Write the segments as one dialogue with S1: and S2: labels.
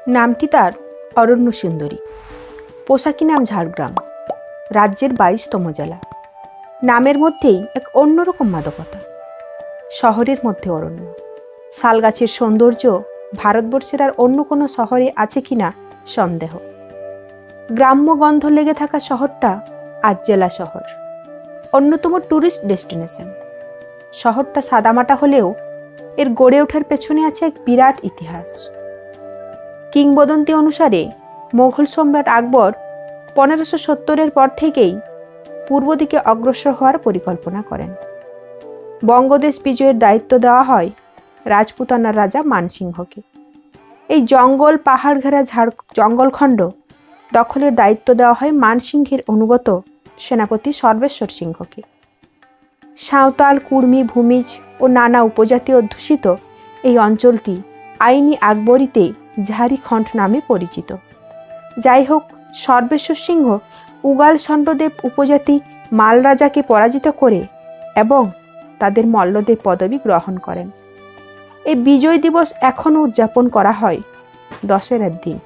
S1: নামটি তার অরণ্য সুন্দরী। পোশাকি নাম ঝাড়গ্রাম, রাজ্যের 22তম জেলা। নামের মধ্যেই এক অন্যরকম মাদকতা। শহরের মধ্যে অরণ্য, শালগাছের সৌন্দর্য ভারতবর্ষের আর অন্য কোনো শহরে আছে কিনা সন্দেহ। গ্রাম্য গন্ধ লেগে থাকা শহরটা আজ জেলা শহর, অন্যতম ট্যুরিস্ট ডেস্টিনেশন। শহরটা সাদামাটা হলেও এর গড়ে ওঠার পেছনে আছে এক বিরাট ইতিহাস। কিংবদন্তি অনুসারে মোগল সম্রাট আকবর 1570-এর পর থেকেই পূর্ব দিকে অগ্রসর হওয়ার পরিকল্পনা করেন। বঙ্গদেশ বিজয়ের দায়িত্ব দেওয়া হয় রাজপুতানার রাজা মানসিংহকে। এই জঙ্গল পাহাড় ঘেরা জঙ্গলখণ্ড দখলের দায়িত্ব দেওয়া হয় মানসিংহের অনুগত সেনাপতি সর্বেশ্বর সিংহকে। সাঁওতাল, কুর্মী, ভূমিজ ও নানা উপজাতি অধ্যুষিত এই অঞ্চলটি আইনি আকবরীতে ঝাড়িখণ্ড নামে পরিচিত। যাই হোক, সর্বেশ্বর সিংহ উগাল ষণ্ডদেব উপজাতি মাল রাজাকে পরাজিত করে এবং তাদের মল্লদেব পদবী গ্রহণ করেন। এই বিজয় দিবস এখনও উদযাপন করা হয় দশেরার দিন।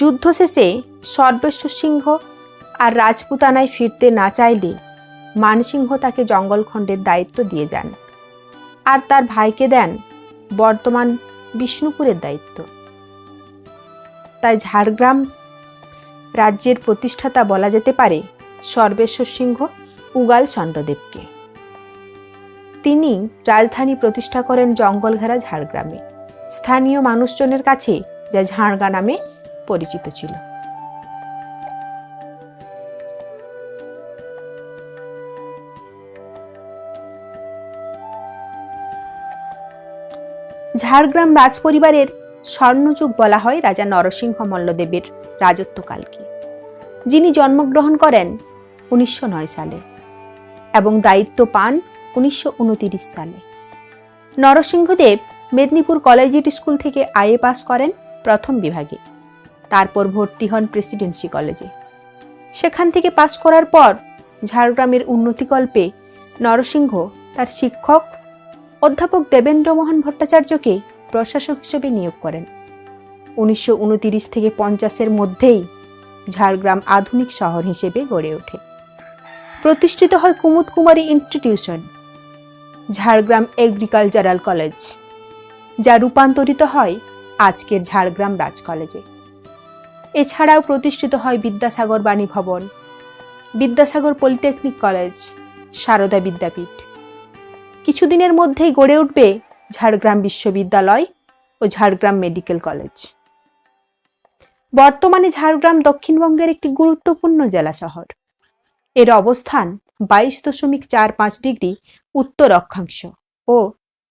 S1: যুদ্ধ শেষে সর্বেশ্বর সিংহ আর রাজপুতানায় ফিরতে না চাইলে মানসিংহ তাকে জঙ্গলখণ্ডের দায়িত্ব দিয়ে যান আর তার ভাইকে দেন বর্তমান বিষ্ণুপুরের দায়িত্ব। তাই ঝাড়গ্রাম রাজ্যের প্রতিষ্ঠাতা বলা যেতে পারে সর্বেশ্বর সিংহ উগাল ষণ্ডদেবকে। তিনি রাজধানী প্রতিষ্ঠা করেন জঙ্গল ঘেরা ঝাড়গ্রামে, স্থানীয় মানুষজনের কাছে যা ঝাড়গা নামে পরিচিত ছিল। ঝাড়গ্রাম রাজপরিবারের স্বর্ণযুগ বলা হয় রাজা নরসিংহ মল্লদেবের রাজত্বকালকে, যিনি জন্মগ্রহণ করেন 1909 সালে এবং দায়িত্ব পান 1929 সালে। নরসিংহদেব মেদিনীপুর কলেজিয়েট স্কুল থেকে আইএ পাস করেন প্রথম বিভাগে, তারপর ভর্তি হন প্রেসিডেন্সি কলেজে। সেখান থেকে পাস করার পর ঝাড়গ্রামের উন্নতিকল্পে নরসিংহ তার শিক্ষক অধ্যাপক দেবেন্দ্রমোহন ভট্টাচার্যকে প্রশাসক হিসেবে নিয়োগ করেন। 1929 থেকে 50-এর মধ্যেই ঝাড়গ্রাম আধুনিক শহর হিসেবে গড়ে ওঠে। প্রতিষ্ঠিত হয় কুমুদ কুমারী ইনস্টিটিউশন, ঝাড়গ্রাম এগ্রিকালচারাল কলেজ, যা রূপান্তরিত হয় আজকের ঝাড়গ্রাম রাজ কলেজে। এছাড়াও প্রতিষ্ঠিত হয় বিদ্যাসাগর বাণী ভবন, বিদ্যাসাগর পলিটেকনিক কলেজ, সারদা বিদ্যাপীঠ। কিছুদিনের মধ্যেই গড়ে উঠবে ঝাড়গ্রাম বিশ্ববিদ্যালয় ও ঝাড়গ্রাম মেডিকেল কলেজ। বর্তমানে ঝাড়গ্রাম দক্ষিণবঙ্গের একটি গুরুত্বপূর্ণ জেলা শহর। এর অবস্থান 22.45 ডিগ্রি উত্তর অক্ষাংশ ও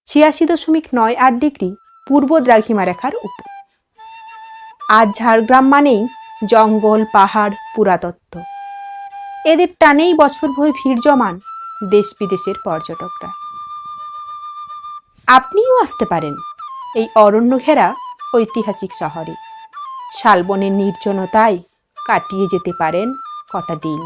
S1: 86.98 ডিগ্রি পূর্ব দ্রাঘিমা রেখার উপর। আজ ঝাড়গ্রাম মানেই জঙ্গল, পাহাড়, পুরাতত্ত্ব। এদের টানেই বছরভর ভিড় জমান দেশ বিদেশের পর্যটকরা। আপনিও আসতে পারেন এই অরণ্য ঘেরা ঐতিহাসিক শহরে। শালবনের নির্জনতায় কাটিয়ে যেতে পারেন কটা দিন।